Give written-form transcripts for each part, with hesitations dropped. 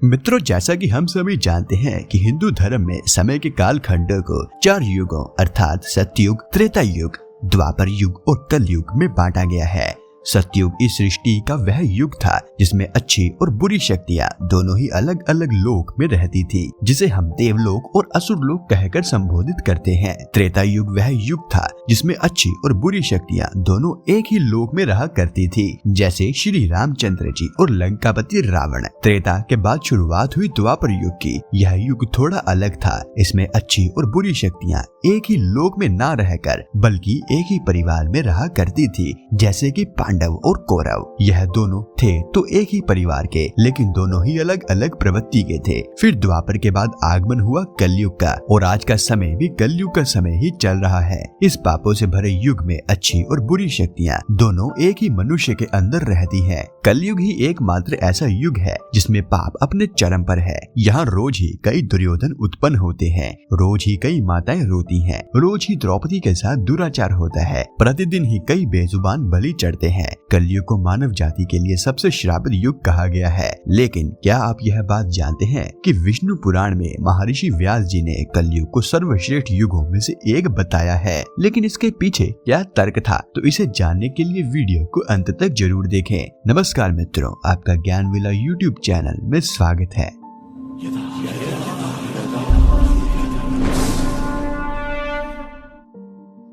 मित्रों, जैसा कि हम सभी जानते हैं कि हिंदू धर्म में समय के कालखंडों को 4 युगों अर्थात सतयुग, त्रेता युग, द्वापर युग और कलयुग में बांटा गया है। सतयुग इस सृष्टि का वह युग था जिसमें अच्छी और बुरी शक्तियां दोनों ही अलग अलग लोक में रहती थी, जिसे हम देवलोक और असुर लोक कहकर संबोधित करते हैं। त्रेता युग वह युग था जिसमें अच्छी और बुरी शक्तियां दोनों एक ही लोक में रहा करती थी, जैसे श्री रामचंद्र जी और लंकापति रावण। त्रेता के बाद शुरुआत हुई द्वापर युग की। यह युग थोड़ा अलग था। इसमें अच्छी और बुरी शक्तियां एक ही लोक में ना रहकर बल्कि एक ही परिवार में रहा करती थी, जैसे कि पांडव और कौरव। यह दोनों थे तो एक ही परिवार के, लेकिन दोनों ही अलग अलग प्रवृत्ति के थे। फिर द्वापर के बाद आगमन हुआ कलयुग का, और आज का समय भी कलयुग का समय ही चल रहा है। इस पापों से भरे युग में अच्छी और बुरी शक्तियां दोनों एक ही मनुष्य के अंदर रहती हैं। कलयुग ही एकमात्र ऐसा युग है जिसमें पाप अपने चरम पर है। यहाँ रोज ही कई दुर्योधन उत्पन्न होते हैं, रोज ही कई माताएं रोती हैं, रोज ही द्रौपदी के साथ दुराचार होता है, प्रतिदिन ही कई बेजुबान बलि चढ़ते हैं। कलयुग को मानव जाति के लिए सबसे श्रापित युग कहा गया है। लेकिन क्या आप यह बात जानते हैं कि विष्णु पुराण में महर्षि व्यास जी ने कलयुग को सर्वश्रेष्ठ युगों में से एक बताया है। लेकिन इसके पीछे क्या तर्क था, तो इसे जानने के लिए वीडियो को अंत तक जरूर देखें। नमस्कार मित्रों, आपका ज्ञान विला यूट्यूब चैनल में स्वागत है।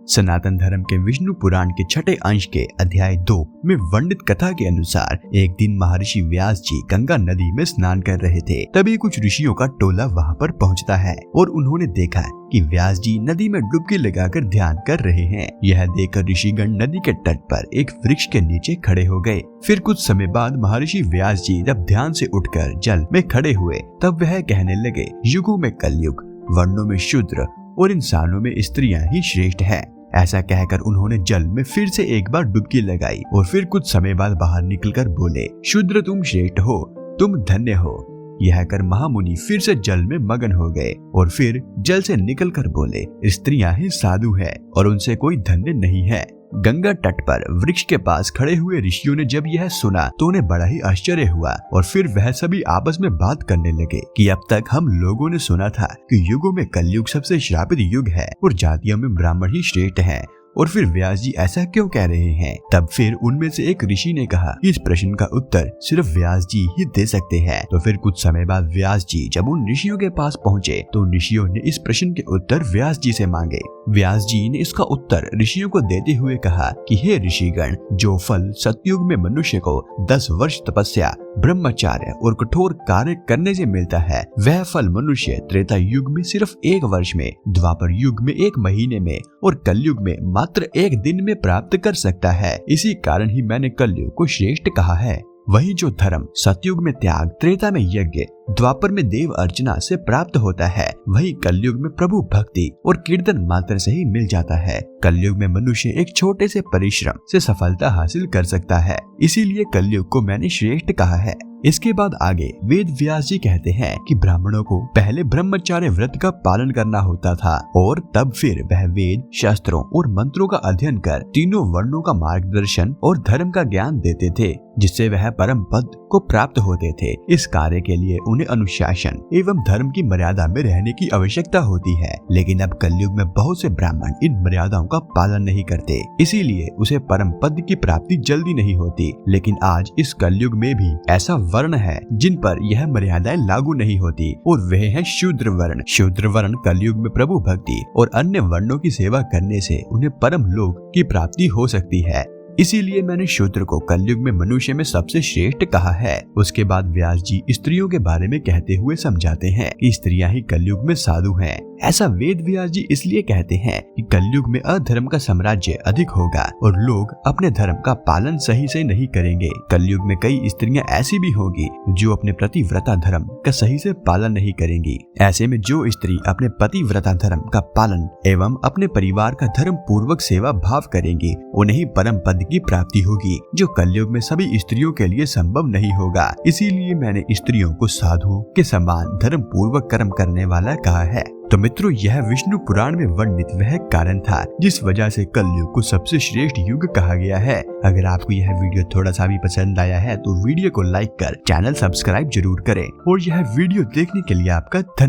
सनातन धर्म के विष्णु पुराण के 6ठे अंश के अध्याय 2 में वर्णित कथा के अनुसार एक दिन महर्षि व्यास जी गंगा नदी में स्नान कर रहे थे। तभी कुछ ऋषियों का टोला वहां पर पहुंचता है और उन्होंने देखा कि व्यास जी नदी में डुबकी लगाकर ध्यान कर रहे हैं। यह देखकर ऋषिगण नदी के तट पर एक वृक्ष के नीचे खड़े हो गए। फिर कुछ समय बाद महर्षि व्यास जी जब ध्यान से उठकर जल में खड़े हुए, तब वह कहने लगे, युगों में कलयुग, वर्णों में शूद्र और इंसानों में स्त्रियां ही श्रेष्ठ हैं। ऐसा कहकर उन्होंने जल में फिर से एक बार डुबकी लगाई और फिर कुछ समय बाद बाहर निकलकर बोले, शूद्र तुम श्रेष्ठ हो, तुम धन्य हो। यह कर महामुनि फिर से जल में मगन हो गए और फिर जल से निकलकर बोले, स्त्रियां ही साधु है और उनसे कोई धन्य नहीं है। गंगा तट पर वृक्ष के पास खड़े हुए ऋषियों ने जब यह सुना तो उन्हें बड़ा ही आश्चर्य हुआ और फिर वह सभी आपस में बात करने लगे कि अब तक हम लोगों ने सुना था कि युगों में कलयुग सबसे श्रापित युग है और जातियों में ब्राह्मण ही श्रेष्ठ हैं, और फिर व्यास जी ऐसा क्यों कह रहे हैं। तब फिर उनमें से एक ऋषि ने कहा, इस प्रश्न का उत्तर सिर्फ व्यास जी ही दे सकते हैं। तो फिर कुछ समय बाद व्यास जी जब उन ऋषियों के पास पहुँचे तो ऋषियों ने इस प्रश्न के उत्तर व्यास जी से मांगे। व्यास जी ने इसका उत्तर ऋषियों को देते हुए कहा कि हे ऋषिगण, जो फल सतयुग में मनुष्य को 10 वर्ष तपस्या, ब्रह्मचार्य और कठोर कार्य करने से मिलता है, वह फल मनुष्य त्रेता युग में सिर्फ 1 वर्ष में, द्वापर युग में 1 महीने में और कलयुग में मात्र 1 दिन में प्राप्त कर सकता है। इसी कारण ही मैंने कलयुग को श्रेष्ठ कहा है। वही जो धर्म सतयुग में त्याग, त्रेता में यज्ञ, द्वापर में देव अर्चना से प्राप्त होता है, वही कलयुग में प्रभु भक्ति और कीर्तन मात्र से ही मिल जाता है। कलयुग में मनुष्य एक छोटे से परिश्रम से सफलता हासिल कर सकता है, इसीलिए कलयुग को मैंने श्रेष्ठ कहा है। इसके बाद आगे वेद व्यास जी कहते हैं कि ब्राह्मणों को पहले ब्रह्मचार्य व्रत का पालन करना होता था और तब फिर वह वेद, शास्त्रों और मंत्रों का अध्ययन कर तीनों वर्णों का मार्गदर्शन और धर्म का ज्ञान देते थे, जिससे वह परम पद को प्राप्त होते थे। इस कार्य के लिए उन्हें अनुशासन एवं धर्म की मर्यादा में रहने की आवश्यकता होती है, लेकिन अब कलयुग में बहुत से ब्राह्मण इन मर्यादाओं का पालन नहीं करते, इसीलिए उसे परम पद की प्राप्ति जल्दी नहीं होती। लेकिन आज इस कलयुग में भी ऐसा वर्ण है जिन पर यह मर्यादाएं लागू नहीं होती, और वह है शूद्र वर्ण। शूद्र वर्ण कलयुग में प्रभु भक्ति और अन्य वर्णों की सेवा करने से उन्हें परम लोक की प्राप्ति हो सकती है। इसीलिए मैंने शूद्र को कलयुग में मनुष्य में सबसे श्रेष्ठ कहा है। उसके बाद व्यास जी स्त्रियों के बारे में कहते हुए समझाते हैं कि स्त्रियां ही कलयुग में साधु हैं। ऐसा वेद व्यास जी इसलिए कहते हैं कि कलयुग में अधर्म का साम्राज्य अधिक होगा और लोग अपने धर्म का पालन सही से नहीं करेंगे। कलयुग में कई स्त्रियां ऐसी भी होगी जो अपने पतिव्रता धर्म का सही से पालन नहीं करेंगी। ऐसे में जो स्त्री अपने पतिव्रता धर्म का पालन एवं अपने परिवार का धर्म पूर्वक सेवा भाव करेंगी, उन्हें परम पद की प्राप्ति होगी, जो कलयुग में सभी स्त्रियों के लिए संभव नहीं होगा। इसीलिए मैंने स्त्रियों को साधुओं के समान धर्म पूर्वक कर्म करने वाला कहा है। तो मित्रों, यह विष्णु पुराण में वर्णित वह कारण था जिस वजह से कलयुग को सबसे श्रेष्ठ युग कहा गया है। अगर आपको यह वीडियो थोड़ा सा भी पसंद आया है तो वीडियो को लाइक कर चैनल सब्सक्राइब जरूर करें और यह वीडियो देखने के लिए आपका धन्यवाद।